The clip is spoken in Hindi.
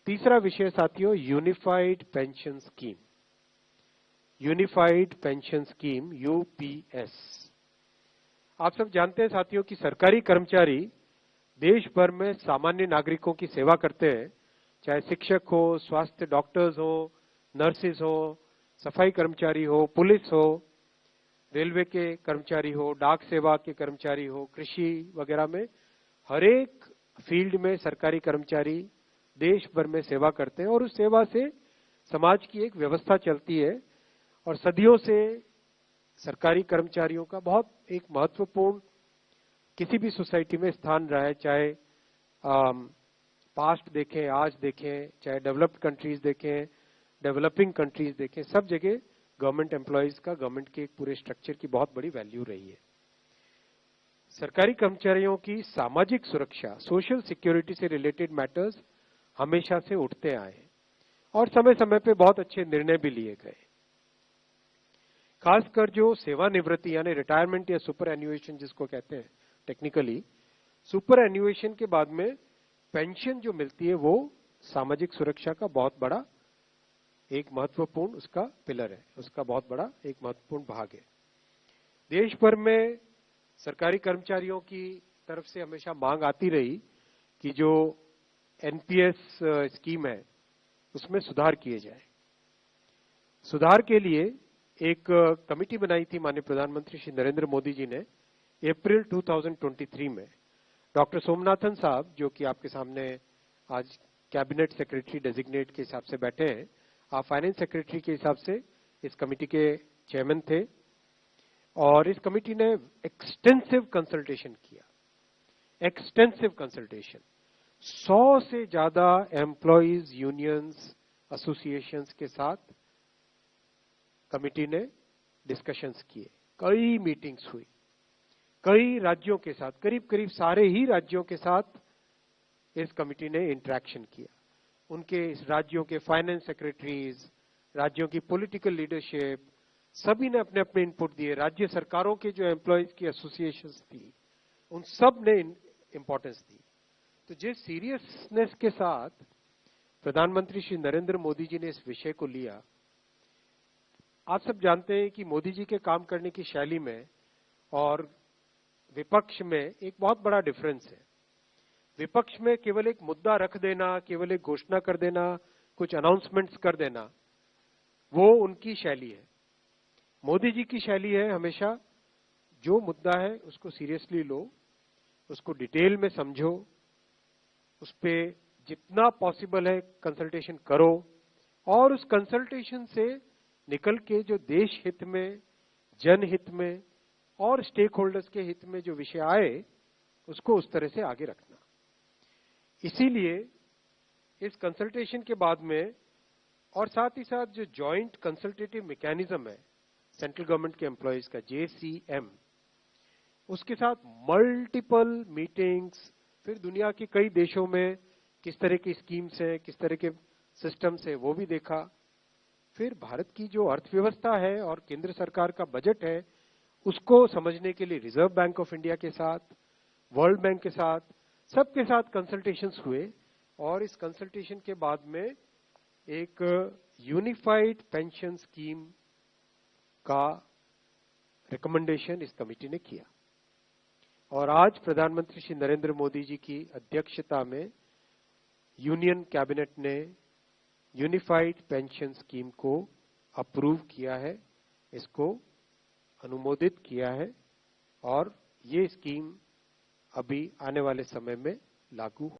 तीसरा विषय साथियों, unified pension scheme. Unified pension scheme UPS. आप सब जानते हैं साथियों कि सरकारी कर्मचारी देश भर में सामान्य नागरिकों की सेवा करते हैं, चाहे शिक्षक हो, स्वास्थ्य डॉक्टर्स हो, नर्सेज हो, सफाई कर्मचारी हो, पुलिस हो, रेलवे के कर्मचारी हो, डाक सेवा के कर्मचारी हो, कृषि वगैरह में हर एक फील्ड में सरकारी कर्मचारी देश भर में सेवा करते हैं और उस सेवा से समाज की एक व्यवस्था चलती है। और सदियों से सरकारी कर्मचारियों का बहुत एक महत्वपूर्ण किसी भी सोसाइटी में स्थान रहा है, चाहे पास्ट देखें, आज देखें, चाहे डेवलप्ड कंट्रीज देखें, डेवलपिंग कंट्रीज देखें, सब जगह गवर्नमेंट एम्प्लॉयज का, गवर्नमेंट के पूरे स्ट्रक्चर की बहुत बड़ी वैल्यू रही है। सरकारी कर्मचारियों की सामाजिक सुरक्षा, सोशल सिक्योरिटी से रिलेटेड मैटर्स हमेशा से उठते आए हैं और समय समय पे बहुत अच्छे निर्णय भी लिए गए। खासकर जो सेवानिवृत्ति यानी रिटायरमेंट या सुपर एन्युएशन जिसको कहते हैं टेक्निकली, सुपर एन्युएशन के बाद में पेंशन जो मिलती है वो सामाजिक सुरक्षा का बहुत बड़ा एक महत्वपूर्ण उसका पिलर है, उसका बहुत बड़ा एक महत्वपूर्ण भाग है। देश भर में सरकारी कर्मचारियों की तरफ से हमेशा मांग आती रही कि जो एनपीएस स्कीम है उसमें सुधार किए जाए। सुधार के लिए एक कमेटी बनाई थी माननीय प्रधानमंत्री श्री नरेंद्र मोदी जी ने अप्रैल 2023 में। डॉक्टर सोमनाथन साहब जो कि आपके सामने आज कैबिनेट सेक्रेटरी डेजिग्नेट के हिसाब से बैठे हैं, आप फाइनेंस सेक्रेटरी के हिसाब से इस कमेटी के चेयरमैन थे और इस कमेटी ने एक्सटेंसिव कंसल्टेशन किया। एक्सटेंसिव कंसल्टेशन 100 से ज्यादा एम्प्लॉयज यूनियंस एसोसिएशंस के साथ कमेटी ने डिस्कशंस किए, कई मीटिंग्स हुई, कई राज्यों के साथ, करीब करीब सारे ही राज्यों के साथ इस कमेटी ने इंटरेक्शन किया। उनके इस राज्यों के फाइनेंस सेक्रेटरीज, राज्यों की पॉलिटिकल लीडरशिप, सभी ने अपने अपने इनपुट दिए। राज्य सरकारों के जो एम्प्लॉयज की एसोसिएशंस थी उन सब ने इंपॉर्टेंस दी। तो जिस सीरियसनेस के साथ प्रधानमंत्री श्री नरेंद्र मोदी जी ने इस विषय को लिया, आप सब जानते हैं कि मोदी जी के काम करने की शैली में और विपक्ष में एक बहुत बड़ा डिफरेंस है। विपक्ष में केवल एक मुद्दा रख देना, केवल एक घोषणा कर देना, कुछ अनाउंसमेंट्स कर देना, वो उनकी शैली है। मोदी जी की शैली है हमेशा जो मुद्दा है उसको सीरियसली लो, उसको डिटेल में समझो, उस पर जितना पॉसिबल है कंसल्टेशन करो और उस कंसल्टेशन से निकल के जो देश हित में, जनहित में और स्टेक होल्डर्स के हित में जो विषय आए उसको उस तरह से आगे रखना। इसीलिए इस कंसल्टेशन के बाद में और साथ ही साथ जो जॉइंट कंसल्टेटिव मैकेनिज्म है सेंट्रल गवर्नमेंट के एम्प्लॉयज का, जेसीएम, उसके साथ मल्टीपल मीटिंग्स, फिर दुनिया के कई देशों में किस तरह की स्कीम्स हैं, किस तरह के सिस्टम्स हैं वो भी देखा। फिर भारत की जो अर्थव्यवस्था है और केंद्र सरकार का बजट है उसको समझने के लिए रिजर्व बैंक ऑफ इंडिया के साथ, वर्ल्ड बैंक के साथ, सबके साथ कंसल्टेशंस हुए और इस कंसल्टेशन के बाद में एक यूनिफाइड पेंशन स्कीम का रिकमेंडेशन इस कमेटी ने किया। और आज प्रधानमंत्री श्री नरेंद्र मोदी जी की अध्यक्षता में यूनियन कैबिनेट ने यूनिफाइड पेंशन स्कीम को अप्रूव किया है, इसको अनुमोदित किया है और ये स्कीम अभी आने वाले समय में लागू